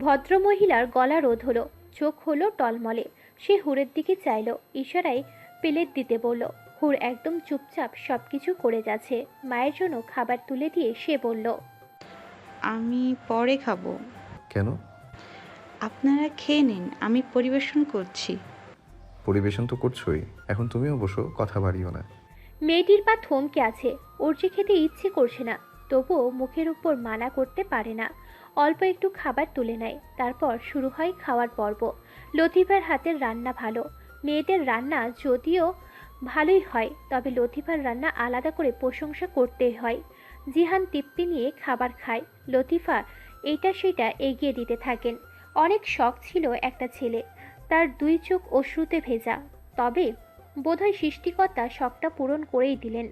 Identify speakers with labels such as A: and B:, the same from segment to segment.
A: ভদ্রমহিলার গলা রোধ হলো, চোখ হলো টলমলে। সে হুরের দিকে চাইল, ইশারায় প্লেট দিতে বলল। হুর একদম চুপচাপ সবকিছু করে যাচ্ছে। মায়ের জন্য খাবার তুলে দিয়ে সে বলল,
B: আমি পরে খাবো।
C: কেন?
B: আপনারা খেয়ে নিন, আমি পরিবেশন করছি।
C: পরিবেশন তো করছোই, এখন তুমিও বসো, কথা বাড়িও না।
A: মেয়েটির পা থমকে আছে। ওর যে খেতে ইচ্ছে করছে না, তবুও মুখের উপর মানা করতে পারে না। অল্প একটু খাবার তুলে নেয়, তারপর শুরু হয় খাওয়ার পর্ব। লতিফার হাতের রান্না ভালো। মেয়েদের রান্না যদিও ভালোই হয়, তবে লতিফার রান্না আলাদা করে প্রশংসা করতেই হয়। জিহান তৃপ্তি নিয়ে খাবার খায়, লতিফা এইটা সেটা এগিয়ে দিতে থাকেন। অনেক শখ ছিল একটা ছেলে, তার দুই চোখ অশ্রুতে ভেজা। তবে বোধহয় সৃষ্টিকর্তা শখটা পূরণ করেই দিলেন।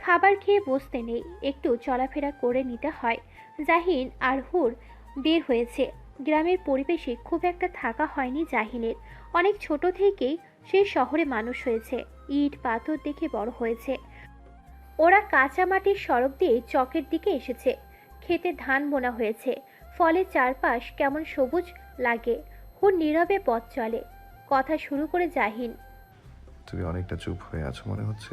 A: খাবার খেয়ে বসতে নেই, একটু চলাফেরা করে নিতে হয়। জাহিন আর হুর বের হয়েছে। গ্রামের পরিবেশে খুব একটা থাকা হয়নি জাহিনের। অনেক ছোট থেকেই সে শহরে মানুষ হয়েছে, ইট পাথর দেখে বড় হয়েছে। ওরা কাঁচা মাটির সড়ক দিয়ে চকের দিকে এসেছে। খেতে ধান বোনা হয়েছে, ফলে চারপাশ কেমন সবুজ লাগে। হুর নীরবে পথ চলে। কথা শুরু করে জাহিন।
C: তুমি অনেকটা চুপ হয়ে আছো মনে হচ্ছে।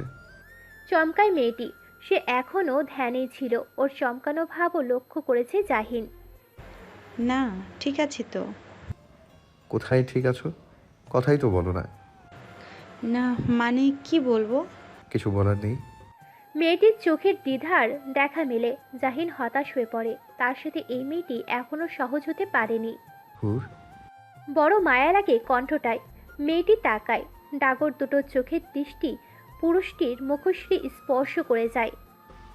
A: চমকায় মেয়েটি। সে এখনও ধ্যানেই ছিল। ওর চমকানো ভাবও লক্ষ্য করেছে জাহিন।
B: না, ঠিক আছে তো।
C: কোথায় ঠিক আছো? কথাই তো বলো না।
B: না মানে কি বলবো?
C: কিছু বলার নেই?
A: মেয়েটির চোখের দ্বিধার দেখা মেলে। জাহিন হতাশ হয়ে পড়ে। তার সাথে এই মেয়েটি এখনো সহজ হতে পারেনি।
C: হুর,
A: বড় মায়া লাগে কণ্ঠটায়। মেয়েটি তাকায়, ডাগর দুটো চোখের দৃষ্টি পুরুষটির মুখশ্রী স্পর্শ করে যায়।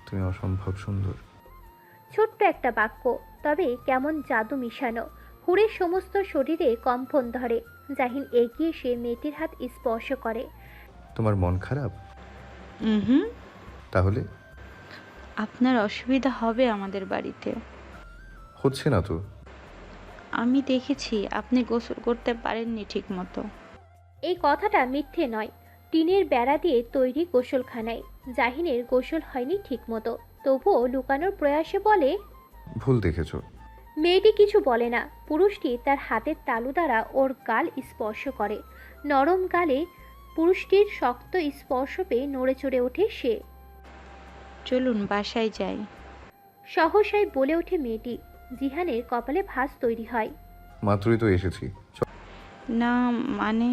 C: তুমি অসম্ভব সুন্দর।
A: ছোট্ট একটা বাক্য, তবে কেমন জাদু মিশানো। হুরের সমস্ত শরীরে কম্পন ধরে। জাহিন এগিয়ে এসে মেয়েটির হাত স্পর্শ করে।
C: তোমার মন খারাপ?
B: হুম।
C: তাহলে?
B: আপনার অসুবিধা হবে আমাদের বাড়িতে।
C: হচ্ছে না তো।
B: আমি দেখেছি আপনি গোসল করতে পারেননি ঠিক মতো।
A: এই কথাটা মিথ্যে নয়। টিনের বেড়া দিয়ে তৈরি গোসলখানায় জাহিনের গোসল হয়নি ঠিকমতো, তবুও লুকানোর প্রয়াসে বলে।
C: ভুল দেখেছো।
A: মেয়েটি কিছু বলে না। পুরুষটি তার হাতের তালু দ্বারা ওর গাল স্পর্শ করে। নরম গালে পুরুষটির শক্ত স্পর্শ পেয়ে নড়ে চড়ে ওঠে সে।
B: চলুন বাসায় যাই।
A: সহসায় বলে ওঠে মেয়েটি। জিহানের কপালে ভাঁজ তৈরি হয়।
C: মাত্রই তো এসেছি।
B: না মানে।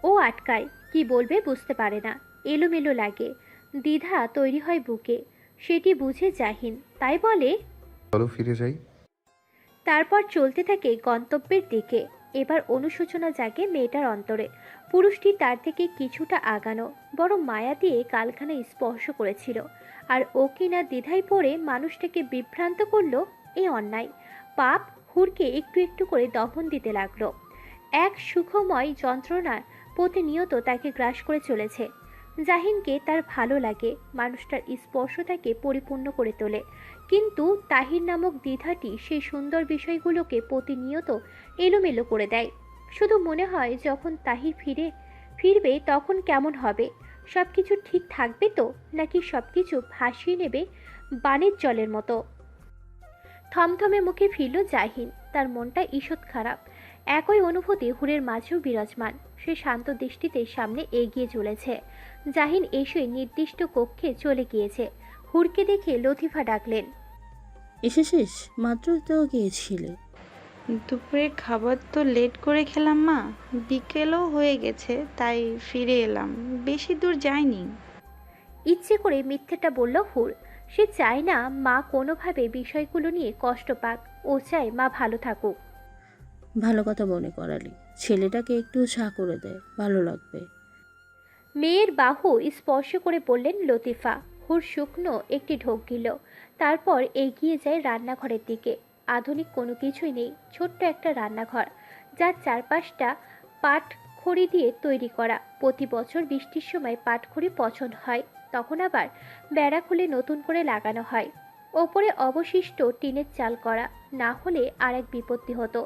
A: ও আটকায়, কি বলবে বুঝতে পারে না। এলোমেলো লাগে, দ্বিধা তৈরি হয় বুকে। সেটি বুঝে জাহিন, তাই বলে।
C: চলো ফিরে যাই।
A: তারপর চলতে থাকে গন্তব্যের দিকে। এবার অনুশোচনা জাগে মেয়েটার অন্তরে। পুরুষটি তার থেকে কিছুটা আগানো, বড় মায়া দিয়ে কালখানা স্পর্শ করেছিল। আর ও কিনা দ্বিধায় পড়ে মানুষটাকে বিভ্রান্ত করলো। এই অন্যায় পাপ হুরকে একটু একটু করে দমন দিতে লাগলো। এক সুখময় যন্ত্রণা প্রতিনিয়ত তাকে গ্রাস করে চলেছে। জাহিনকে তার ভালো লাগে, মানুষটার স্পর্শ তাকে পরিপূর্ণ করে তোলে। কিন্তু তাহির নামক দ্বিধাটি সেই সুন্দর বিষয়গুলোকে প্রতিনিয়ত এলোমেলো করে দেয়। শুধু মনে হয় যখন তাহির ফিরবে তখন কেমন হবে। সব কিছু ঠিক থাকবে তো, নাকি সব কিছু ভাসিয়ে নেবে বানের জলের মতো। থমথমে মুখে ফিরল জাহিন। তার মনটা ঈষৎ খারাপ। একই অনুভূতি হুরের মাঝেও বিরাজমান। সে শান্ত দৃষ্টিতে সামনে এগিয়ে চলেছে। জাহিন এসে নির্দিষ্ট কক্ষে চলে গিয়েছে। হুরকে দেখে লতিফা ডাকলেন।
D: এসেছিস? মাত্র তো গিয়েছিলে।
B: দুপুরে খাবার তো লেট করে খেলাম মা, বিকেলও হয়ে গেছে তাই ফিরে এলাম, বেশি দূর যাইনি।
A: ইচ্ছে করে মিথ্যেটা বলল হুর। সে চায় না মা কোনোভাবে বিষয়গুলো নিয়ে কষ্ট পাক। ও চায় মা ভালো থাকুক।
D: ভালো কথা মনে করালি। ছেলেটাকে একটু চা করে দে, ভালো লাগবে।
A: মেয়ের বাহু স্পর্শ করে বললেন লতিফা। হুর শুকনো একটি ঢোক গিল, তারপর এগিয়ে যায় রান্নাঘরের দিকে। আধুনিক কোনো কিছুই নেই, ছোট্ট একটা রান্নাঘর, যার চারপাশটা পাটখড়ি দিয়ে তৈরি করা। প্রতি বছর বৃষ্টির সময় পাটখড়ি পছন্দ হয়, তখন আবার বেড়া খুলে নতুন করে লাগানো হয়। ওপরে অবশিষ্ট টিনের চাল করা, না হলে আরেক বিপত্তি হতো।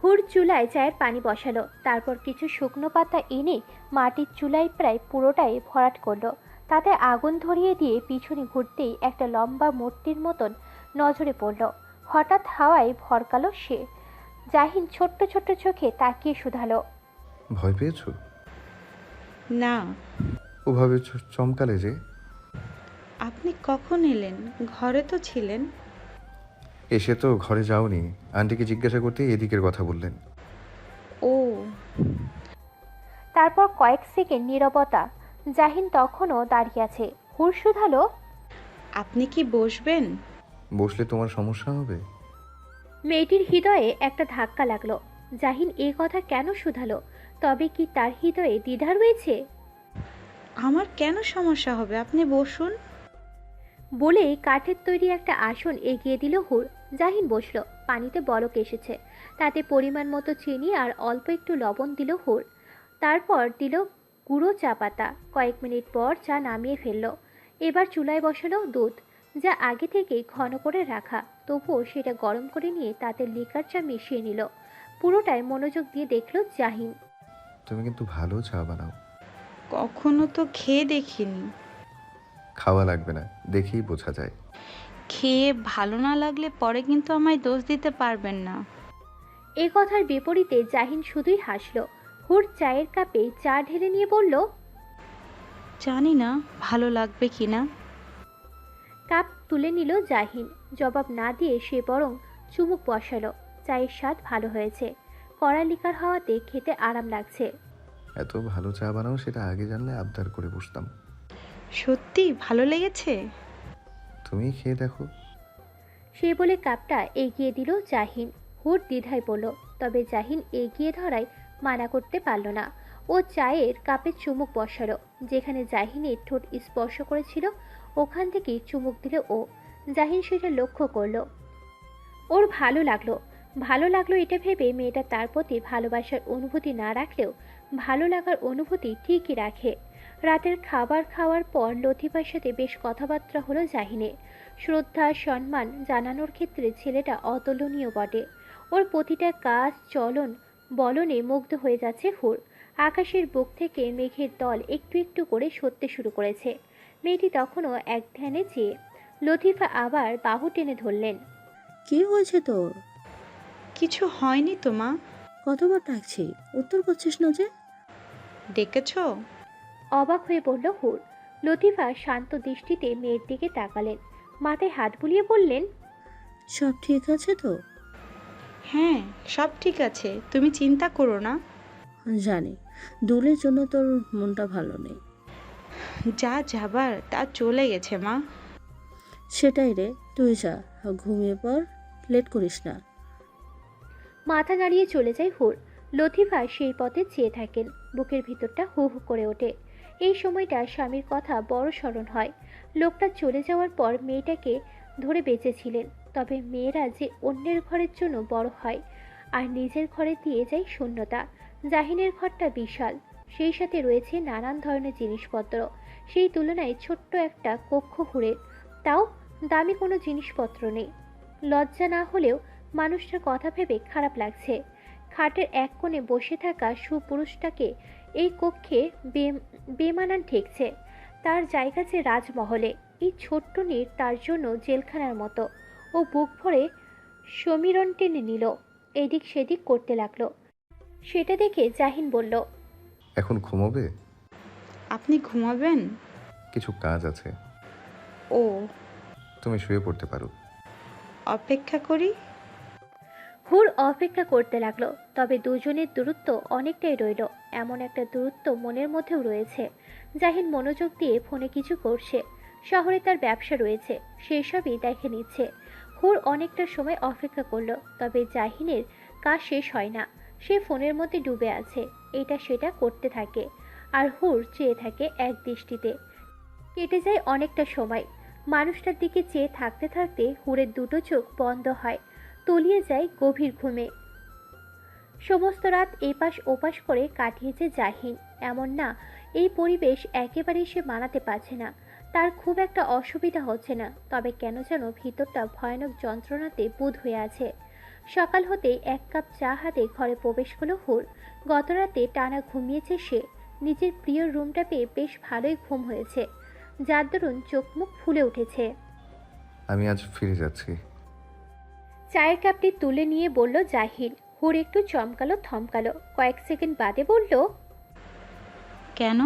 A: হুর চুলায় চায়ের পানি বসালো, তারপর কিছু শুকনো পাতা এনে মাটির চুলায় প্রায় পুরোটাই ভরাট করলো। তাতে আগুন ধরিয়ে দিয়ে পিছনে ঘুরতেই একটা লম্বা মূর্তির মতন নজরে পড়ল। হঠাৎ হাওয়ায় ভরকালো সে। জাহিন ছোট্ট ছোট্ট চোখে তাকিয়ে শুধালো,
C: ভয় পেয়েছো?
B: না।
C: ওভাবে চমকালে যে।
B: আপনি কখন এলেন? ঘরে তো ছিলেন।
C: এসে তো ঘরে যাওনি, আন্টিকে জিজ্ঞাসা করতে এদিকের কথা বললেন।
B: ও।
A: তারপর কয়েক সেকেন্ড নীরবতা। জাহিন তখনও দাঁড়িয়ে আছে। হুর শুধালো,
B: আপনি কি বসবেন?
C: বসলে তোমার সমস্যা হবে?
A: মেয়েটির হৃদয়ে একটা ধাক্কা লাগলো। জাহিন এ কথা কেন শুধালো? তবে কি তার হৃদয়ে দ্বিধা রয়েছে?
B: আমার কেন সমস্যা হবে? আপনি বসুন।
A: বলেই কাঠের তৈরি একটা আসন এগিয়ে দিল হুর। জাহিন বসলো। পানিতে বলক এসেছে, তাতে পরিমাণ মতো চিনি আর অল্প একটু লবণ দিল হুর। তারপর দিল গুঁড়ো চা পাতা। কয়েক মিনিট পর চা নামিয়ে ফেললো। এবার চুলায় বসালো দুধ, যা আগে থেকেই ঘন করে রাখা। তবুও সেটা গরম করে নিয়ে তাতে লিকার চা মিশিয়ে নিল। পুরোটাই মনোযোগ দিয়ে দেখলো জাহিন।
C: তুমি কিন্তু ভালো চা বানাও।
B: কখনো তো খেয়ে দেখিনি।
C: খাওয়া লাগবে না, দেখেই বোঝা যায়।
B: খেয়ে ভালো না লাগলে পরে কিন্তু আমায় দোষ দিতে পারবেন না।
A: এ কথার বিপরীতে জাহিন শুধুই হাসল। হুর চায়ের কাপে চা ঢেলে নিয়ে বলল,
B: জানি না ভালো লাগবে কিনা।
A: কাপ তুলে নিল জাহিন। জবাব না দিয়ে সে বরং চুমুক বসালো। চায়ের স্বাদ ভালো হয়েছে, কড়া লিকার হওয়াতে খেতে আরাম লাগছে।
C: এত ভালো চা বানাও, সেটা আগে জানলে আবদার করে বসতাম।
B: সত্যি ভালো লেগেছে?
C: তুমি খেয়ে দেখো।
A: সে বলে কাপটা এগিয়ে দিল জাহিন। হুর দ্বিধায় পড়ল, তবে জাহিন এগিয়ে ধরায় মানা করতে পারল না। ও চায়ের কাপে চুমুক বসালো। যেখানে জাহিনের ঠোঁট স্পর্শ করেছিল ওখান থেকেই চুমুক দিল ও। জাহিন সেটা লক্ষ্য করলো। ওর ভালো লাগলো। ভালো লাগলো এটা ভেবে মেয়েটা তার প্রতি ভালোবাসার অনুভূতি না রাখলেও ভালো লাগার অনুভূতি ঠিকই রাখে। রাতের খাবার খাওয়ার পর লতিফার সাথে বেশ কথাবার্তা হলো জাহিনের। শ্রদ্ধা সম্মান জানানোর ক্ষেত্রে ছেলেটা অতুলনীয় বটে। ওর প্রতিটা কাজ চলন বলনে মুগ্ধ হয়ে যাচ্ছে হুর। আকাশের বুক থেকে মেঘের দল একটু একটু করে সরতে শুরু করেছে। মেয়েটি তখনও এক ধ্যানে চেয়ে। লতিফা আবার বাহু টেনে ধরলেন।
D: কি হয়েছে তোর?
B: কিছু হয়নি তো মা।
D: কতবার ডাকছি, উত্তর করছিস না যে?
B: ডেকেছো?
A: অবাক হয়ে বলল হুর। লতিফা শান্ত দৃষ্টিতে মেয়ের দিকে তাকালেন, মাথায় হাত বুলিয়ে বললেন,
D: সব ঠিক আছে তো?
B: হ্যাঁ, সব ঠিক আছে, তুমি চিন্তা করো না।
D: জানি দুলের জন্য তোর মনটা ভালো নেই।
B: যা যাবার তা চলে গেছে মা।
D: সেটাই রে, তুই যা, ঘুমিয়ে পর, লেট করিস না।
A: মাথা নাড়িয়ে চলে যায় হুর। লতিফা সেই পথে চেয়ে থাকেন। বুকের ভিতরটা হু হু করে ওঠে। এই সময়টা স্বামীর কথা বড় স্মরণ হয়। লোকটা চলে যাওয়ার পর মেয়েটাকে ধরে বেঁচেছিলেন। তবে মেয়েরা যে অন্যের ঘরের জন্য বড় হয় আর নিজের ঘরে দিয়ে যায় শূন্যতা। জাহিনের ঘরটা বিশাল, সেই সাথে রয়েছে নানান ধরনের জিনিসপত্র। সেই তুলনায় ছোট্ট একটা কক্ষ হুড়ের, তাও দামি কোনো জিনিসপত্র নেই। লজ্জা না হলেও মানুষটার কথা ভেবে খারাপ লাগছে। খাটের এক কোণে বসে থাকা সুপুরুষটাকে এই কক্ষে বেমানান ঠেকছে। তার জায়গা যে রাজমহলে, এই ছোট্ট নীড় তার জন্য জেলখানার মতো। ও বুক ভরে সমীরণ টেনে নিল, এদিক সেদিক করতে লাগলো। সেটা দেখে জাহিন বলল,
C: এখন ঘুমোবে?
B: আপনি ঘুমাবেন?
C: কিছু কাজ আছে।
B: ও।
C: তুমি শুয়ে পড়তে পারো।
B: অপেক্ষা করি।
A: হুর অপেক্ষা করতে লাগলো। তবে দুজনের দূরত্ব অনেকটাই রইল। এমন একটা দূরত্ব মনের মধ্যেও রয়েছে। জাহিন মনোযোগ দিয়ে ফোনে কিছু করছে। শহরে তার ব্যবসা রয়েছে, সেসবই দেখে নিচ্ছে। হুর অনেকটা সময় অপেক্ষা করলো, তবে জাহিনের কাজ শেষ হয় না। সে ফোনের মধ্যে ডুবে আছে, এটা সেটা করতে থাকে। আর হুর চেয়ে থাকে এক দৃষ্টিতে। কেটে যায় অনেকটা সময়। মানুষটার দিকে চেয়ে থাকতে থাকতে হুরের দুটো চোখ বন্ধ হয়, তলিয়ে যায় গভীর ঘুমে। সমস্ত রাত এপাশ ওপাশ করে কাটিয়েছে জাহিন। এমন না এই পরিবেশ একেবারেই সে মানাতে পারছে না, তার খুব একটা অসুবিধা হচ্ছে না, তবে কেন যেন ভিতরটা ভয়ানক যন্ত্রণাতে বুঁদ হয়ে আছে। সকাল হতেই এক কাপ চা হাতে ঘরে প্রবেশ করলো হুর। গতরাতে টানা ঘুমিয়েছে সে। নিজের প্রিয় রুমটা পেয়ে বেশ ভালোই ঘুম হয়েছে, যার দরুন চোখ মুখ ফুলে উঠেছে।
C: আমি আজ ফিরে যাচ্ছি।
A: চায়ের কাপটি তুলে নিয়ে বলল জাহিন। হুর একটু চমকালো থমকালো, কয়েক সেকেন্ড বাদে বলল,
B: কেন?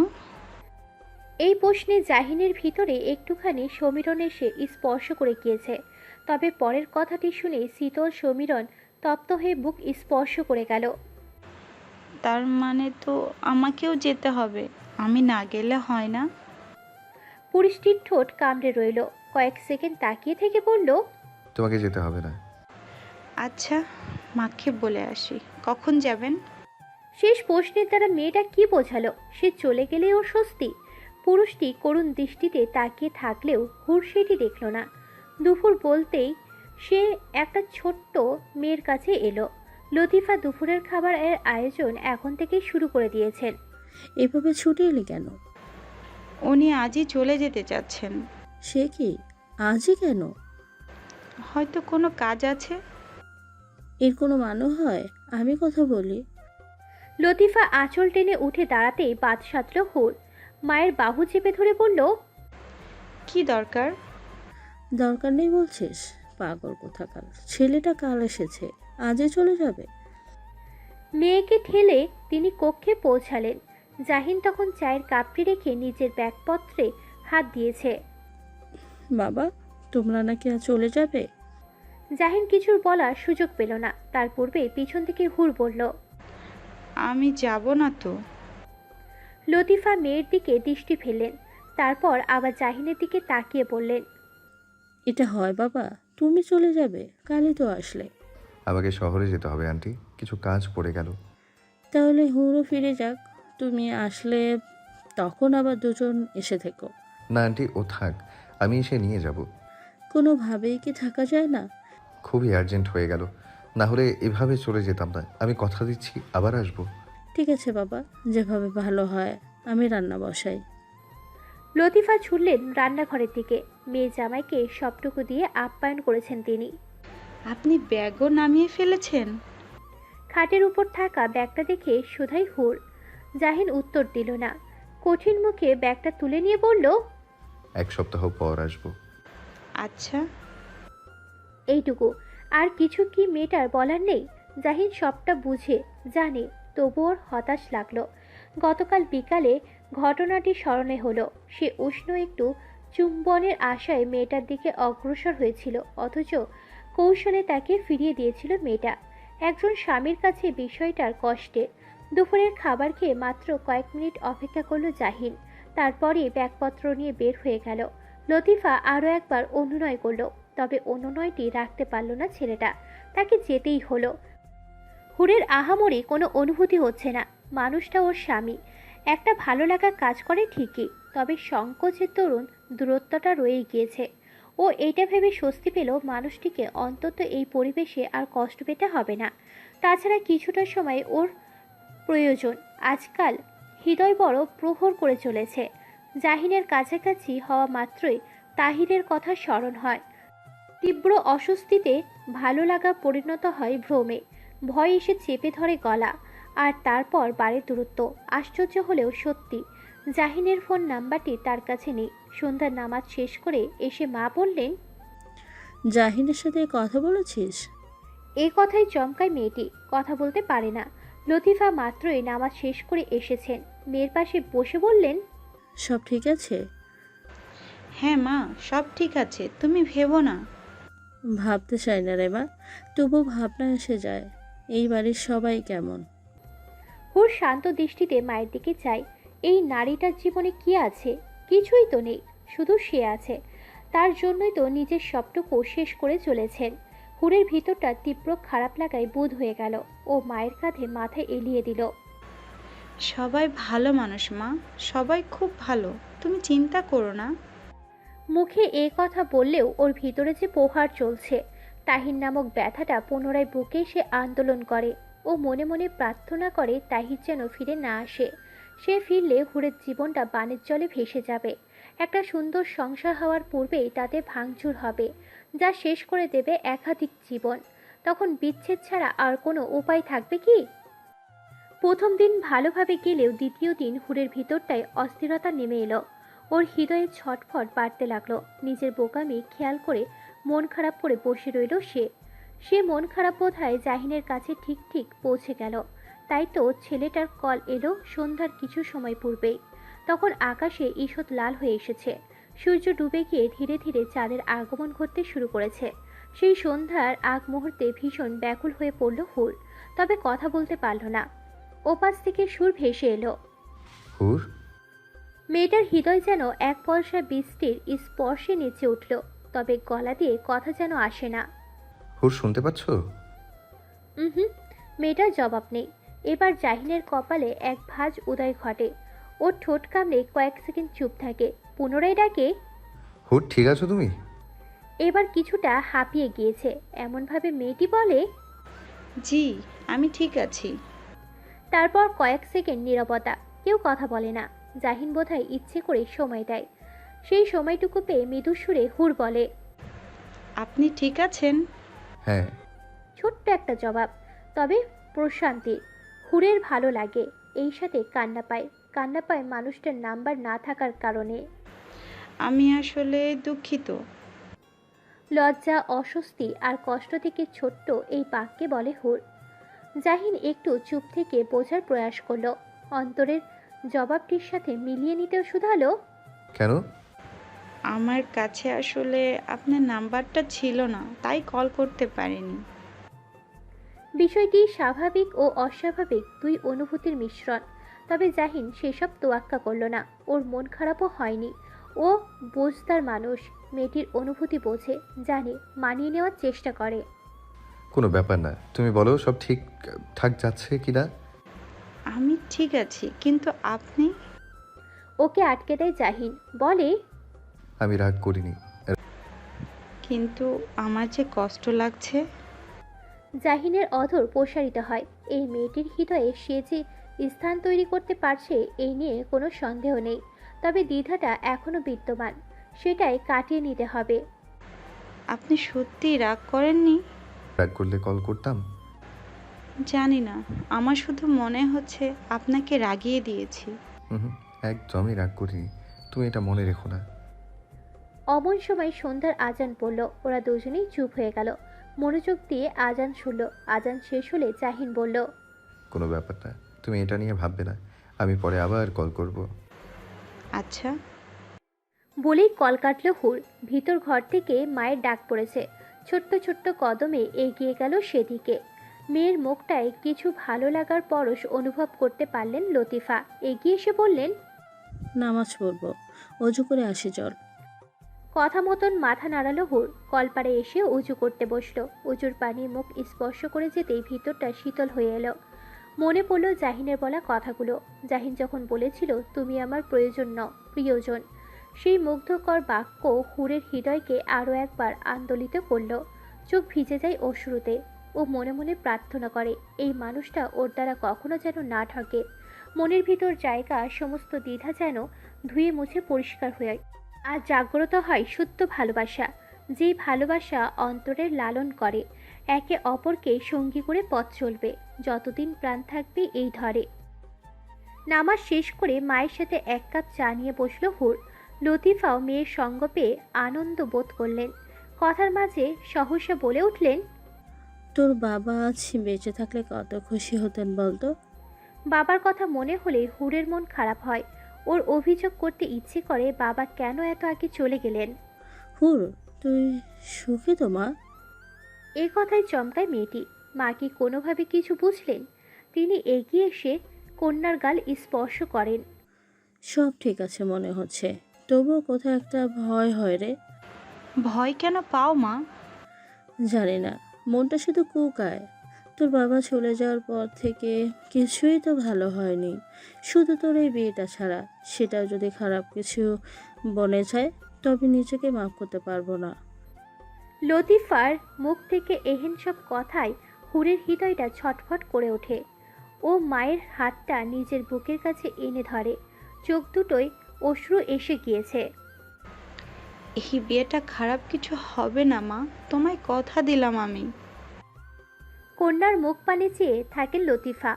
A: এই প্রশ্নে জাহিনের ভিতরে একটুখানি সমীরণ এসে স্পর্শ করে গিয়েছে। তবে পরের কথাটি শুনে শীতল সমীরণ তপ্ত হয়ে বুক স্পর্শ করে গেল।
B: তার মানে তো আমাকেও যেতে হবে, আমি না গেলে হয় না?
A: পুরুষটির ঠোঁট কামড়ে রইল, কয়েক সেকেন্ড তাকিয়ে থেকে বলল,
C: তোমাকে যেতে হবে না।
B: আচ্ছা, মাকে বলে আসি। কখন যাবেন?
A: শেষ প্রশ্নের দ্বারা মেয়েটা কি বোঝালো? সে চলে গেলে ওর স্বস্তি? পুরুষটি করুণ দৃষ্টিতে তাকিয়ে থাকলেও হুর সেটি দেখল না। দুপুর বলতেই সে একটা ছোট্ট মেয়ের কাছে এলো। লতিফা দুপুরের খাবারের আয়োজন এখন থেকেই শুরু করে দিয়েছেন।
D: এভাবে ছুটে এলি কেন?
B: উনি আজই চলে যেতে চাচ্ছেন।
D: সে কি, আজই কেন?
B: হয়তো কোনো কাজ আছে।
D: এর কোনো মানে হয়? আমি কথা বলি।
A: লতিফা আঁচল টেনে উঠে দাঁড়াতেই বাদ সাধল হুর। মায়ের বাহু চেপে ধরে বলল,
B: কি দরকার?
D: দরকার নেই বলছিস? পাগল কোথাকার, ছেলেটা কাল এসেছে, আজই চলে যাবে?
A: মেয়েকে ঠেলে তিনি কক্ষে পৌঁছালেন। জাহিন তখন চায়ের কাপটি রেখে নিজের ব্যাগপত্রে হাত দিয়েছে।
D: বাবা, তোমরা নাকি আজ চলে যাবে?
A: জাহিন কিছুর বলার সুযোগ পেল না। তার পূর্বে পিছন থেকে হুর বলল।
B: আমি যাব না তো।
A: লতিফা মেয়ের দিকে দৃষ্টি ফেললেন, তারপর আবার জাহিনের দিকে তাকিয়ে বললেন,
D: এটা হয় বাবা? তুমি চলে যাবে? কালই তো আসলে।
C: আমাকে শহরে যেতে হবে আন্টি, কিছু কাজ পড়ে গেল।
D: তাহলে হুড়ো ফিরে যাক, তুমি আসলে তখন আবার দুজন এসে থেকো।
C: না আন্টি, ও থাক, আমি এসে নিয়ে যাব।
D: কোনোভাবেই কি থাকা যায় না?
C: খুবই আর্জেন্ট হয়ে গেল, না হলে এভাবে চলে যেতাম না। আমি কথা দিচ্ছি আবার আসবো।
D: ঠিক আছে বাবা, যেভাবে ভালো হয়। আমি রান্না বসাই।
A: লতিফা ছুটলেন রান্নাঘরের দিকে। মেয়ে জামাইকে সবটুকু দিয়ে আপ্যায়ন করেছেন তিনি।
B: আপনি ব্যাগও নামিয়ে ফেলেছেন?
A: খাটের উপর থাকা ব্যাগটা দেখে শুধাই হুর। জাহিন উত্তর দিল না। কঠিন মুখে ব্যাগটা তুলে নিয়ে বলল,
C: 1 সপ্তাহ পর আসবো।
B: আচ্ছা।
A: এইটুকু, আর কিছু কি মেয়েটার বলার নেই? জাহিন সবটা বুঝে জানে, তবু ওর হতাশ লাগলো। গতকাল বিকালে ঘটনাটি স্মরণে হলো। সে উষ্ণ একটু চুম্বনের আশায় মেয়েটার দিকে অগ্রসর হয়েছিল, অথচ কৌশলে তাকে ফিরিয়ে দিয়েছিল মেয়েটা। একজন স্বামীর কাছে বিষয়টার কষ্টে। দুপুরের খাবার খেয়ে মাত্র কয়েক মিনিট অপেক্ষা করলো জাহিন, তারপরই ব্যাগপত্র নিয়ে বের হয়ে গেল। লতিফা আরও একবার অনুনয় করলো, তবে অনুনয়টি রাখতে পারল না ছেলেটা। তাকে যেতেই হলো। হুরের আহামরি কোনো অনুভূতি হচ্ছে না। মানুষটা ওর স্বামী, একটা ভালো লাগা কাজ করে ঠিকই, তবে সংকোচের দরুন দূরত্বটা রয়েই গিয়েছে। ও এইটা ভেবে স্বস্তি পেল মানুষটিকে অন্তত এই পরিবেশে আর কষ্ট পেতে হবে না। তাছাড়া কিছুটা সময় ওর প্রয়োজন। আজকাল হৃদয় বড় প্রহর করে চলেছে। জাহিনের কাছাকাছি হওয়া মাত্রই তাহিরের কথা স্মরণ হয়। তীব্র অস্বস্তিতে ভালো লাগা পরিণত হয় ভ্রমে। ভয় এসে চেপে ধরে গলা, আর তারপর বাড়ে দূরত্ব। আশ্চর্য হলেও সত্যি, জাহিনের ফোন নাম্বারটি তার কাছে নেই। সন্ধ্যার নামাজ শেষ করে এসে মা বললেন,
D: জাহিনের সাথে কথা বলেছিস?
A: এ কথাই চমকায় মেয়েটি, কথা বলতে পারে না। লতিফা মাত্রই নামাজ শেষ করে এসেছেন, মেয়ের পাশে বসে বললেন,
D: সব ঠিক আছে?
B: হ্যাঁ মা, সব ঠিক আছে, তুমি ভেবো না।
D: ভাবতে চাই না রে মা, তবু ভাবনা এসে যায়। এই বাড়ির সবাই কেমন?
A: হুর শান্ত দৃষ্টিতে মায়ের দিকে চাই। এই নারীটার জীবনে কি আছে? কিছুই তো নেই, শুধু সে আছে। তার জন্যই তো নিজের সবটুকু শেষ করে চলেছেন। হুরের ভিতরটা তীব্র খারাপ লাগায় বুঁদ হয়ে গেল। ও মায়ের কাঁধে মাথা এলিয়ে দিল।
B: সবাই ভালো মানুষ মা, সবাই খুব ভালো, তুমি চিন্তা করো না।
A: মুখে এ কথা বললেও ওর ভিতরে যে প্রহার চলছে, তাহির নামক ব্যথাটা পুনরায় বুকে সে আন্দোলন করে। ও মনে মনে প্রার্থনা করে তাহির যেন ফিরে না আসে। সে ফিরলে হুরের জীবনটা বানের জলে ভেসে যাবে। একটা সুন্দর সংসার হওয়ার পূর্বেই তাতে ভাঙচুর হবে, যা শেষ করে দেবে একাধিক জীবন। তখন বিচ্ছেদ ছাড়া আর কোনো উপায় থাকবে কি? প্রথম দিন ভালোভাবে গেলেও দ্বিতীয় দিন হুরের ভিতরটায় অস্থিরতা নেমে এলো। ওর হৃদয়ে ছটফট বাড়তে লাগলো। নিজের বোকামি খেয়াল করে মন খারাপ করে বসে রইল সে। সে মন খারাপ বোধহয় জাহিনের কাছে ঠিক ঠিক পৌঁছে গেল। তাই তো ছেলেটার কল এলো সন্ধ্যার কিছু সময় পূর্বেই। তখন আকাশে ঈষৎ লাল হয়ে এসেছে। সূর্য ডুবে গিয়ে ধীরে ধীরে চাঁদের আগমন ঘটতে শুরু করেছে। সেই সন্ধ্যার আগ মুহূর্তে ভীষণ ব্যাকুল হয়ে পড়ল হুর, তবে কথা বলতে পারল না। ওপাশ থেকে সুর ভেসে এলো।
C: হুর,
A: মেয়েটার হৃদয় যেন এক পয়সা বৃষ্টির স্পর্শে নেচে উঠল, তবে গলা দিয়ে কথা যেন আসে না।
C: হুর শুনতে পাচ্ছ?
A: হুম, মেয়েটার জবাব নেই। এবার জাহিনের কপালে এক ভাঁজ উদয় ঘটে। ওর ঠোঁট কামড়ে কয়েক সেকেন্ড চুপ থাকে, পুনরায় ডাকে।
C: হুর, ঠিক আছো তুমি?
A: এবার কিছুটা হাঁপিয়ে গিয়েছে এমনভাবে মেয়েটি বলে।
B: জি, আমি ঠিক আছি।
A: তারপর কয়েক সেকেন্ড নীরবতা, কেউ কথা বলে না। জাহিন বোধহয় ইচ্ছে করে সময় দেয়। সেই সময়টুকু পেয়ে মৃদু সুরে হুর বলে,
B: আপনি ঠিক আছেন?
C: হ্যাঁ।
A: ছোট্ট একটা জবাব, তবে প্রশান্তির। হুরের ভালো লাগে, এই সাথে কান্না পায়। কান্না পায় মানুষটার নাম্বার না থাকার কারণে।
B: আমি আসলে দুঃখিত।
A: লজ্জা, অস্বস্তি আর কষ্ট থেকে ছোট্ট এই বাক্যে বলে হুর। জাহিন একটু চুপ থেকে বোঝার প্রয়াস করলো। অন্তরের জবাবটির সাথে মিলিয়ে নিতেও শুধালো,
C: কেন?
B: আমার কাছে আসলে আপনার নাম্বারটা ছিল না, তাই কল করতে পারিনি।
A: বিষয়টি স্বাভাবিক ও অস্বাভাবিক দুই অনুভূতির মিশ্রণ। তবে জাহিন সেসব তোয়াক্কা করল না। ওর মন খারাপও হয়নি। ও বুঝতার মানুষ, মেয়েটির অনুভূতি বোঝে, জানে, মানিয়ে নেওয়ার চেষ্টা করে।
C: কোনো ব্যাপার না, তুমি বলো সব ঠিক ঠাক যাচ্ছে কি না।
B: আমি ঠিক আছি, কিন্তু আপনি?
A: ওকে আটকে দেয় জাহিন, বলে,
C: আমি রাগ করিনি।
B: কিন্তু আমার যে কষ্ট লাগছে।
A: জাহিনের অধর প্রসারিত হয়। এই মেয়েটির হৃদয়ে সে যে স্থান তৈরি করতে পারছে এই নিয়ে কোনো সন্দেহ নেই। তবে দ্বিধাটা এখনো বিদ্যমান, সেটাই কাটিয়ে নিতে হবে।
B: আপনি সত্যিই রাগ করেননি?
C: রাগ করলে কল করতাম?
B: জানি না, আমার শুধু মনে হচ্ছে আপনাকে রাগিয়ে দিয়েছি।
C: হুম, একদমই রাগ করিনি, তুমি এটা মনে রেখো না।
A: অমন সময় সন্ধ্যার আজান পড়ল। ওরা দুজনেই চুপ হয়ে গেল, মনোযোগ দিয়ে আজান শুনল। আজান শেষ হলে জাহিন বলল,
C: কোনো ব্যাপার না, তুমি এটা নিয়ে ভাববে না, আমি পরে আবার কল করব।
B: আচ্ছা।
A: বলেই কল কাটল হুর। ভিতর ঘর থেকে মায়ের ডাক পড়েছে। ছোট্ট ছোট্ট কদমে এগিয়ে গেল সেদিকে। মেয়ের মুখটায় কিছু ভালো লাগার পরশ অনুভব করতে পারলেন লতিফা। এগিয়ে এসে বললেন,
D: নামাজ পড়ব, অজু করে আসি চল।
A: কথা মতন মাথা নাড়ালো হুর। কলপাড়ে এসে উজু করতে বসলো। উজুর পানি মুখ স্পর্শ করে যেতেই ভিতরটা শীতল হয়ে এলো। মনে পড়ল জাহিনের বলা কথাগুলো। জাহিন যখন বলেছিল, তুমি আমার প্রয়োজন নও, প্রিয়জন। সেই মুগ্ধকর বাক্য হুরের হৃদয়কে আরও একবার আন্দোলিত করল। চোখ ভিজে যায় অশ্রুতে। ও মনে মনে প্রার্থনা করে এই মানুষটা ওর দ্বারা কখনো যেন না ঠকে। মনের ভিতর জায়গা সমস্ত দ্বিধা যেন ধুয়ে মুছে পরিষ্কার হয়ে আর জাগ্রত হয় শুদ্ধ ভালোবাসা। যে ভালোবাসা অন্তরের লালন করে, একে অপরকে সঙ্গী করে পথ চলবে, যতদিন প্রাণ থাকবে এই ধরে। নামাজ শেষ করে মায়ের সাথে এক কাপ চা নিয়ে বসলো হুর। লতিফাও মেয়ের সঙ্গ পেয়ে আনন্দ বোধ করলেন। কথার মাঝে সহসা বলে উঠলেন,
D: তোর বাবা আজ বেঁচে থাকলে কত খুশি হতেন বলতো।
A: বাবার কথা মনে হলে হুরের মন খারাপ হয়। ওর অভিযোগ করতে ইচ্ছে করে বাবা কেন এত আগে চলে গেলেন।
D: হুর, তুই সুখী তো মা?
A: এ কথায় চমকায় মেয়েটি। মা কি কোনোভাবে কিছু বুঝলেন? তিনি এগিয়ে এসে কন্যার গাল স্পর্শ করেন।
D: সব ঠিক আছে মনে হচ্ছে, তবুও কোথাও একটা ভয় হয় রে।
B: ভয় কেন পাও মা?
D: জানি না, মনটা শুধু কুকায়। তোর বাবা চলে যাওয়ার পর থেকে কিছুই তো ভালো হয়নি, শুধু তোর এই বিয়েটা ছাড়া। সেটাও যদি খারাপ কিছু বনে যায়, তবে নিজেকে মাফ করতে পারবো না।
A: লতিফার মুখ থেকে এহেন সব কথায় হুরের হৃদয়টা ছটফট করে ওঠে। ও মায়ের হাতটা নিজের বুকের কাছে এনে ধরে। চোখ দুটোয় অশ্রু এসে গিয়েছে।
B: এই বিয়েটা খারাপ কিছু হবে না মা, তোমায় কথা দিলাম আমি।
A: কন্যার মুখ পানে চেয়ে থাকেন লতিফা।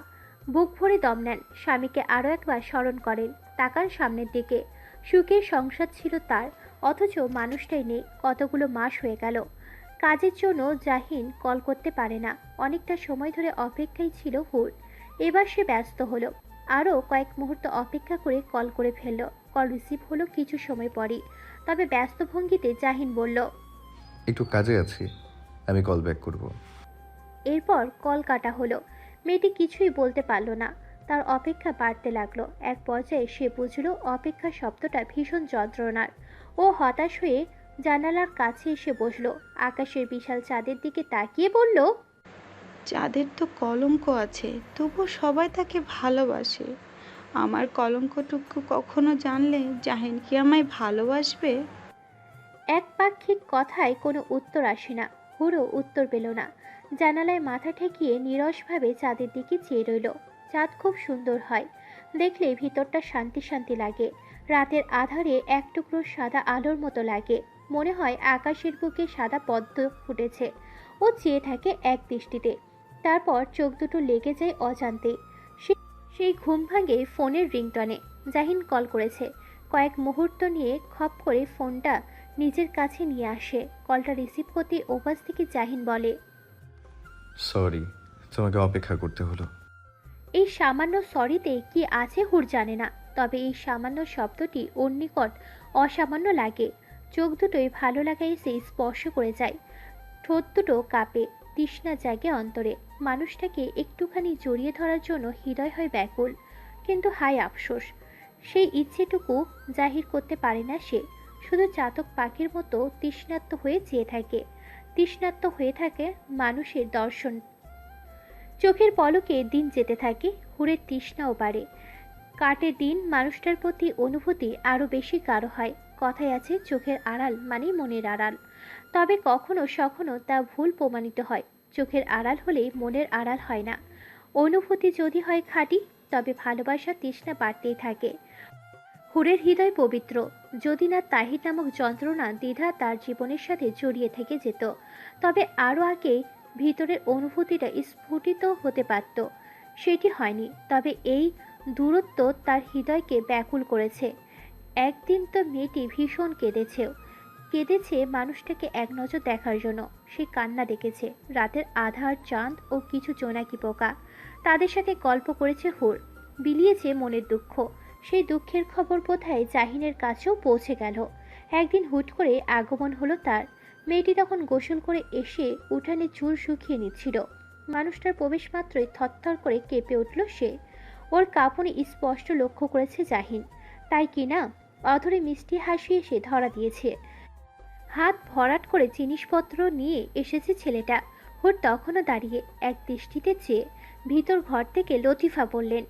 A: বুক ভরে দম নেন। স্বামীকে আরও একবার স্মরণ করেন। তাকান সামনের দিকে। সুখের সংসার ছিল তার, অথচ মানুষটাই নেই। কতগুলো মাস হয়ে গেল। কাজের জন্য জাহিন কল করতে পারে না। অনেকটা সময় ধরে অপেক্ষায় ছিল হুর। এবার সে ব্যস্ত হলো। আরও কয়েক মুহূর্ত অপেক্ষা করে কল করে ফেলল। কল রিসিভ হলো কিছু সময় পরই। তবে ব্যস্ত ভঙ্গিতে জাহিন বলল,
C: একটু কাজে আছি, আমি কল ব্যাক করব।
A: এরপর কল কাটা হলো। মেয়েটি কিছুই বলতে পারল না। তার অপেক্ষা বাড়তে লাগলো। এক পর্যায়ে সে বুঝল অপেক্ষা শব্দটা ভীষণ যন্ত্রণার। ও হতাশ হয়ে জানালার কাছে এসে বসলো। আকাশের বিশাল চাঁদের দিকে তাকিয়ে বলল,
B: যাদের তো কলঙ্ক আছে তবু সবাই তাকে ভালোবাসে। আমার কলঙ্কটুকু কখনো জানলে জাহিন কি আমায় ভালোবাসবে?
A: একপাক্ষিক কথায় কোনো উত্তর আসে না। হুড়ো উত্তর পেল না। জানালায় মাথা ঠেকিয়ে নীরসভাবে চাঁদের দিকে চেয়ে রইল। চাঁদ খুব সুন্দর হয়। দেখলে ভিতরটা শান্তি শান্তি লাগে। রাতের আধারে এক টুকরো সাদা আলোর মতো লাগে। মনে হয় আকাশের বুকে সাদা পদ্ম ফুটেছে। ও চেয়ে থাকে এক দৃষ্টিতে। তারপর চোখ দুটো লেগে যায় অজান্তে। সেই ঘুম ভাঙে ফোনের রিংটনে। জাহিন কল করেছে। কয়েক মুহূর্ত নিয়ে খপ করে ফোনটা নিজের কাছে নিয়ে আসে। কলটা রিসিভ করতে ওপাশ থেকে জাহিন বলে,
C: সরি, তোমাকে অপেক্ষা করতে হলো।
A: এই সামান্য সরিতে কি আছে হুর জানে না। তবে এই সামান্য শব্দটি ওর নিকট অসামান্য লাগে। চোখ দুটোই ভালো লাগা এসে স্পর্শ করে যায়। ঠোঁট দুটো কাঁপে, তৃষ্ণা জাগে অন্তরে। মানুষটাকে একটুখানি জড়িয়ে ধরার জন্য হৃদয় হয় ব্যাকুল। কিন্তু হায় আফসোস, সেই ইচ্ছেটুকু জাহির করতে পারে না সে। শুধু চাতক পাখির মতো তৃষ্ণার্ত হয়ে চেয়ে থাকে। তৃষ্ণার্ত হয়ে থাকে মানুষের দর্শন। চোখের পলকে দিন যেতে থাকে। হুরের তৃষ্ণাও বাড়ে। কাটে দিন, মানুষটার প্রতি অনুভূতি আরও বেশি গাঢ় হয়। কথায় আছে, চোখের আড়াল মানেই মনের আড়াল। তবে কখনো সখনো তা ভুল প্রমাণিত হয়। চোখের আড়াল হলে মনের আড়াল হয় না। অনুভূতি যদি হয় খাঁটি, তবে ভালোবাসার তৃষ্ণা বাড়তেই থাকে। হুরের হৃদয় পবিত্র। যদি না তাহির নামক যন্ত্রণা দ্বিধা তার জীবনের সাথে জড়িয়ে থেকে যেত, তবে আরও আগে ভিতরের অনুভূতিটা স্ফুটিত হতে পারত। সেটি হয়নি। তবে এই দূরত্ব তার হৃদয়কে ব্যাকুল করেছে। একদিন তো মেয়েটি ভীষণ কেঁদেছে মানুষটাকে এক নজর দেখার জন্য। সে কান্না দেখেছে রাতের আধার, চাঁদ ও কিছু জোনাকি পোকা। তাদের সাথে গল্প করেছে হুর, বিলিয়েছে মনের দুঃখ। সেই দুঃখের খবর বোধহয় জাহিনের কাছেও পৌঁছে গেল। একদিন হুট করে আগমন হলো তার। মেয়েটি তখন গোসল করে এসে উঠানে চুল শুকিয়ে নিচ্ছিল। মানুষটার প্রবেশ মাত্রই থরথর করে কেঁপে উঠল সে। ওর কাঁপুনি স্পষ্ট লক্ষ্য করেছে জাহিন। তাই কিনা অধরে মিষ্টি হাসি এসে ধরা দিয়েছে। হাত ভরাট করে জিনিসপত্র নিয়ে এসেছে ছেলেটা। হুর তখনও দাঁড়িয়ে এক দৃষ্টিতে চেয়ে। ভিতর ঘর থেকে লতিফা বললেন,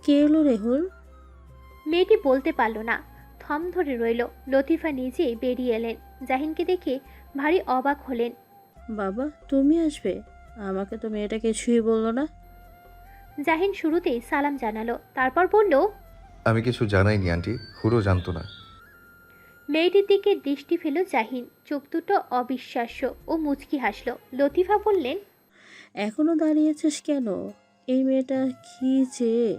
D: কে এলো রেহুল?
A: মেয়েটি বলতে পারল না, থম ধরে রইল। লতিফা নিজেই বেরিয়ে এলেন। জাহিনকে দেখে ভারী অবাক হলেন।
D: বাবা, তুমি আসবে? আমাকে তো মেয়েটা কিছুই বললো না।
A: জাহিন শুরুতেই সালাম জানালো, তারপর বলল,
C: আমি কিছু জানাইনি আন্টি, হুড়ো জানতো না।
A: মেয়েটির দিকে দৃষ্টি ফেল জাহিন। চোখ দুটো অবিশ্বাস্য ও মুচকি হাসল। লতিফা বললেন,
D: এখনো দাঁড়িয়েছিস কেন? এই মেয়েটা কি চেয়ে?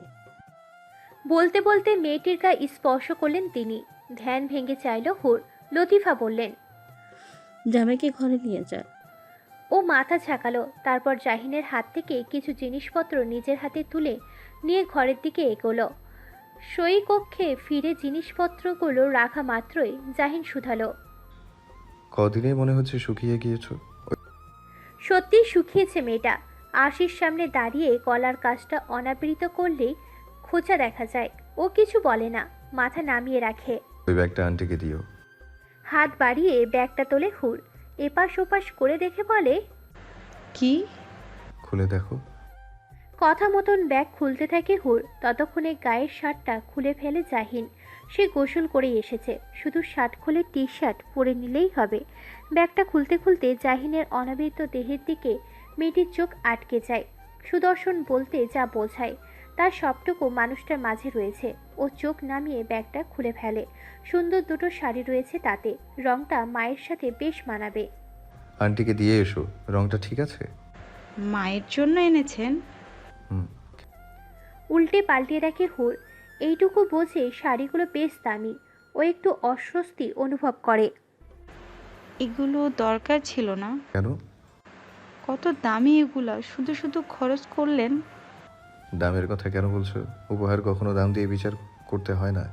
A: বলতে বলতে মেয়েটির গায়ে স্পর্শ করলেন তিনি। ধ্যান ভেঙে চাইল হুর। লতিফা বললেন,
D: জামাইকে ঘরে নিয়ে যা।
A: ও মাথা ঝাঁকালো। তারপর জাহিনের হাত থেকে কিছু জিনিসপত্র নিজের হাতে তুলে নিয়ে ঘরের দিকে এগোলো। সই কক্ষে ফিরে জিনিসপত্রগুলো রাখা মাত্রই জাহিন শুধালো,
C: কদিনে মনে হচ্ছে শুকিয়ে গিয়েছো।
A: সত্যি শুকিয়েছে মেয়েটা। আশির সামনে দাঁড়িয়ে গলার কাজটা অনাবৃত করলেই খোঁচা দেখা যায়। ও কিছু বলে না, মাথা নামিয়ে রাখে।
C: ওই ব্যাগটা আন্টিকে দিও।
A: হাত বাড়িয়ে ব্যাগটা তোলে হুর। এপাশ ওপাশ করে দেখে বলে,
B: কি?
C: খুলে দেখো।
A: কথা মতন ব্যাগ খুলতে থাকে হুর। ততক্ষণে গায়ের শার্টটা খুলে ফেলে জাহিন। সে গোসল করে এসেছে, শুধু শার্ট খুলে টি শার্ট পরে নিলেই হবে। ব্যাগটা খুলতে খুলতে জাহিনের অনাবৃত দেহের দিকে মেয়েটির চোখ আটকে যায়। সুদর্শন বলতে যা বোঝায় তার সবটুকু মানুষটার মাঝে রয়েছে। ও চোখ নামিয়ে ব্যাগটা খুলে ফেলে। সুন্দর দুটো শাড়ি রয়েছে তাতে। রংটা মায়ের সাথে বেশ মানাবে।
C: আন্টিকে দিয়ে এসো, রংটা ঠিক আছে?
B: মায়ের জন্য এনেছেন?
C: হুম।
A: উল্টে পাল্টে রাখে হুর। এইটুকু বোঝে শাড়িগুলো বেশ দামি। ও একটু অস্বস্তি অনুভব করে।
B: এগুলো দরকার ছিল না।
C: কেন?
B: কত দামি এগুলা, শুধু শুধু খরচ করলেন।
C: দামের কথা কেন বলছো? উপহার কখনো দাম দিয়ে বিচার করতে হয় না।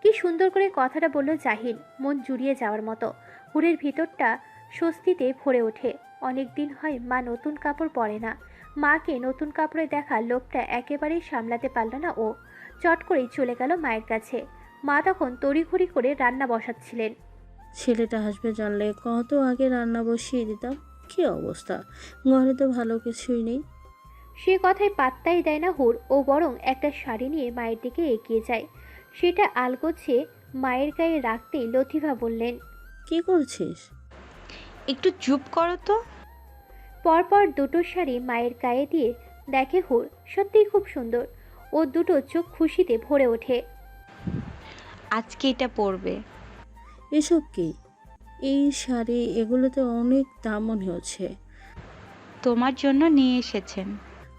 A: কি সুন্দর করে কথাটা বলল জাহিন, মন জুড়িয়ে যাওয়ার মতো। হুরের ভিতরটা স্বস্তিতে ভরে ওঠে। অনেক দিন হয় মা নতুন কাপড় পরে না। মাকে নতুন কাপড়ে দেখা লোভটা একেবারেই সামলাতে পারল না ও। চট করেই চলে গেল মায়ের কাছে। মা তখন তড়িঘড়ি করে রান্না বসাচ্ছিলেন।
D: ছেলেটা হাসবে জানলে কত আগে রান্না বসিয়ে দিতাম। কি অবস্থা, ঘরে তো ভালো কিছুই নেই।
A: সে কথায় পাত্তাই দেয় না হুর, ও বরং একটা শাড়ি নিয়ে মায়ের দিকে এগিয়ে যায়। সেটা আলগোছে মায়ের গায়ে রাখতেই লতিফা বললেন,
D: কি করছিস?
B: একটু চুপ করো তো।
A: পরপর দুটো শাড়ি মায়ের গায়ে দিয়ে দেখে হুর, সত্যিই খুব সুন্দর। ও দুটো চোখ খুশিতে ভরে ওঠে।
B: আজকে এটা পরবে।
D: এসব কি? এই শাড়ি এগুলোতে অনেক দাম মনে হচ্ছে।
B: তোমার জন্য নিয়ে এসেছেন।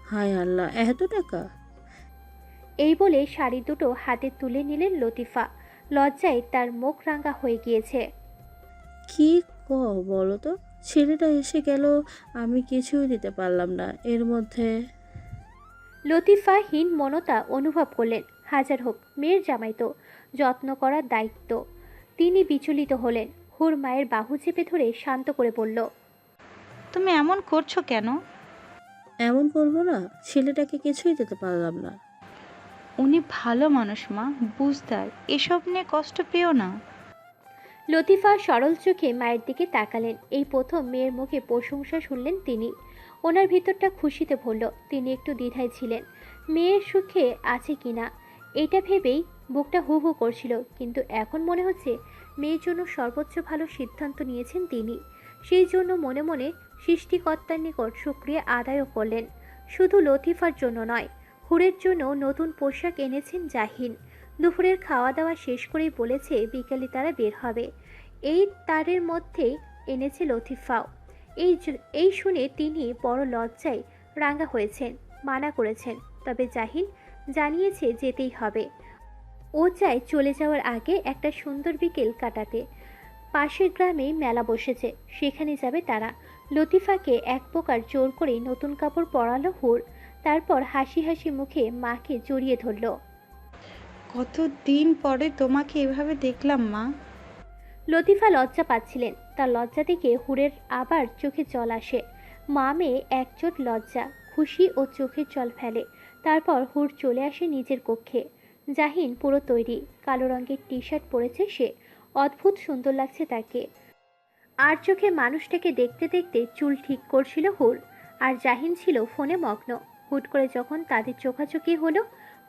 D: হায় আল্লাহ, এত টাকা!
A: এই বলে শাড়ি দুটো হাতে তুলে নিলেন লতিফা। লজ্জায় তার মুখ রাঙা হয়ে গিয়েছে।
D: কি বলো তো, ছেলেটা এসে গেল, আমি কিছুই দিতে পারলাম না। এর মধ্যে
A: লতিফা হীন মনতা অনুভব করলেন। হাজার হোক মেয়ের জামাই তো, যত্ন করার দায়িত্ব। তিনি বিচলিত হলেন। হুর মায়ের বাহু চেপে ধরে শান্ত করে বলল,
B: তুমি এমন করছো কেন?
D: এমন করবো না, ছেলেটাকে কিছুই দিতে পারলাম না।
B: উনি ভালো মানুষ মা, বুঝদার, এসব নিয়ে কষ্ট পেও না।
A: লতিফা সরল চোখে মায়ের দিকে তাকালেন। এই প্রথম মেয়ের মুখে প্রশংসা শুনলেন তিনি। ওনার ভিতরটা খুশিতে ভরল। তিনি একটু দ্বিধায় ছিলেন মেয়ের সুখে আছে কিনা, এটা ভেবেই বুকটা হু হু করছিল। কিন্তু এখন মনে হচ্ছে মেয়ের জন্য সর্বোচ্চ ভালো সিদ্ধান্ত নিয়েছেন তিনি। সেই জন্য মনে মনে সৃষ্টিকর্তার নিকট শুকরিয়া আদায়ও করলেন। শুধু লতিফার জন্য নয়, হুরের জন্য নতুন পোশাক এনেছেন জাহিন। দুপুরের খাওয়া দাওয়া শেষ করেই বলেছে বিকেলে তারা বের হবে। এই তারের মধ্যেই এনেছে লতিফাও। এই শুনে তিনি বড় লজ্জায় রাঙা হয়েছেন। মানা করেছেন, তবে জাহিন জানিয়েছে যেতেই হবে। ও চায় চলে যাওয়ার আগে একটা সুন্দর বিকেল কাটাতে। পাশের গ্রামেই মেলা বসেছে, সেখানে যাবে তারা। লতিফাকে এক প্রকার জোর করেই নতুন কাপড় পরালো হুর। তারপর হাসি হাসি মুখে মাকে জড়িয়ে ধরল।
B: কতদিন পরে তোমাকে এভাবে দেখলাম মা।
A: লতিফা লজ্জা পাচ্ছিলেন। তার লজ্জা দেখে হুরের আবার চোখে জল আসে। মা মেয়ে একজোট লজ্জা, খুশি ও চোখের জল ফেলে। তারপর হুর চলে আসে নিজের কক্ষে। জাহিন পুরো তৈরি, কালো রঙের টি শার্ট পরেছে সে। অদ্ভুত সুন্দর লাগছে তাকে। আর চোখে মানুষটাকে দেখতে দেখতে চুল ঠিক করছিল হুর। আর জাহিন ছিল ফোনে মগ্ন। হুট করে যখন তাদের চোখাচোখি হলো,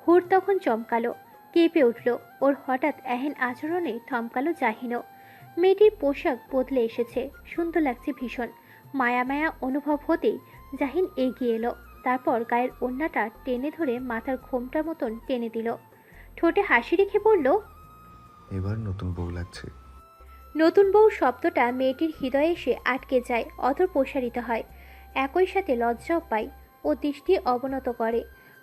A: হুর তখন চমকালো, কেঁপে উঠল। ওর হঠাৎ এহেন আচরণে থমকালো জাহিনও। মেয়েটির পোশাক বদলে এসেছে, সুন্দর লাগছে ভীষণ। মায়া মায়া অনুভব হতেই জাহিন এগিয়ে এলো। তারপর গায়ের ওড়নাটা টেনে ধরে মাথার ঘোমটা মতন টেনে দিল। ঠোঁটে হাসি রেখে বলল,
C: এবার নতুন বউ লাগছে।
A: নতুন বউ শব্দটা মেয়েটির হৃদয়ে এসে আটকে যায়, অধর প্রসারিত হয়। একই সাথে লজ্জাও পায়। ও দৃষ্টি অবনত করে।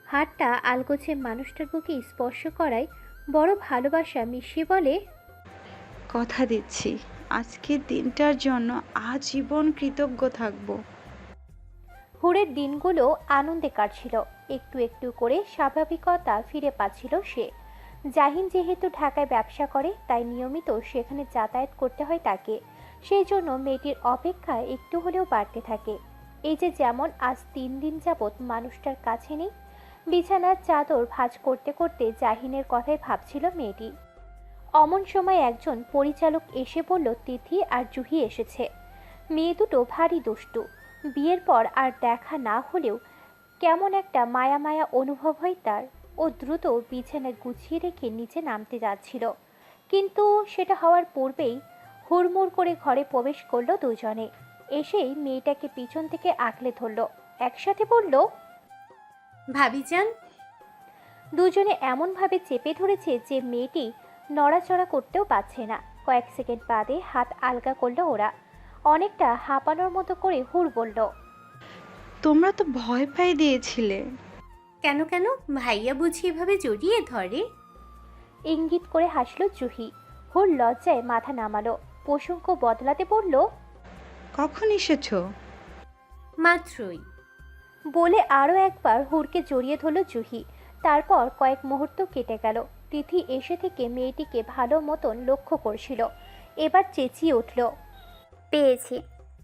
A: হাতটা আলগোছে মানুষটার বুকে স্পর্শ করায় বড় ভালোবাসা মিশিয়ে বলে,
B: কথা দিচ্ছি, আজকের দিনটার জন্য আজীবন কৃতজ্ঞ থাকবো।
A: হুরের দিনগুলো আনন্দে কাটছিল। একটু একটু করে স্বাভাবিকতা ফিরে পাচ্ছিল সে। জাহিন যেহেতু ঢাকায় ব্যবসা করে, তাই নিয়মিত সেখানে যাতায়াত করতে হয় তাকে। সেই জন্য মেয়েটির অপেক্ষা একটু হলেও বাড়তে থাকে। এই যে যেমন আজ 3 দিন যাবৎ মানুষটার কাছে নেই। বিছানার চাদর ভাঁজ করতে করতে জাহিনের কথাই ভাবছিল মেয়েটি। অমন সময় একজন পরিচালক এসে বলল তিথি আর জুহি এসেছে। মেয়ে দুটো ভারী দুষ্টু। বিয়ের পর আর দেখা না হলেও কেমন একটা মায়া মায়া অনুভব হয় তার। ও দ্রুত বিছানা গুছিয়ে রেখে নিচে নামতে যাচ্ছিল, কিন্তু সেটা হওয়ার পূর্বেই হুড়মুড় করে ঘরে প্রবেশ করলো দুজনে। এসেই মেয়েটাকে পিছন থেকে আঁকলে ধরল। একসাথে বলল,
E: ভাবিজান।
A: দুজনে এমনভাবে চেপে ধরেছে যে মেয়েটি নড়াচড়া করতেও পারছে না। কয়েক সেকেন্ড বাদে হাত আলগা করলো ওরা। অনেকটা হাঁপানোর মতো করে হুড় বলল,
B: তোমরা তো ভয় পাই দিয়েছিলে।
E: কেন কেন, ভাইয়া বুঝি এভাবে জড়িয়ে ধরে?
A: ইঙ্গিত করে হাসলো জুহি। হুড় লজ্জায় মাথা নামালো। প্রসঙ্গ বদলাতে বলল,
B: কখন এসেছো?
E: মাত্রই।
A: বলে আরও একবার হুড়কে জড়িয়ে ধরল জুহি। তারপর কয়েক মুহূর্ত কেটে গেল। তিথি এসে থেকে মেয়েটিকে ভালো মতন লক্ষ্য করছিল। এবার চেঁচিয়ে উঠল,
F: পেয়েছি।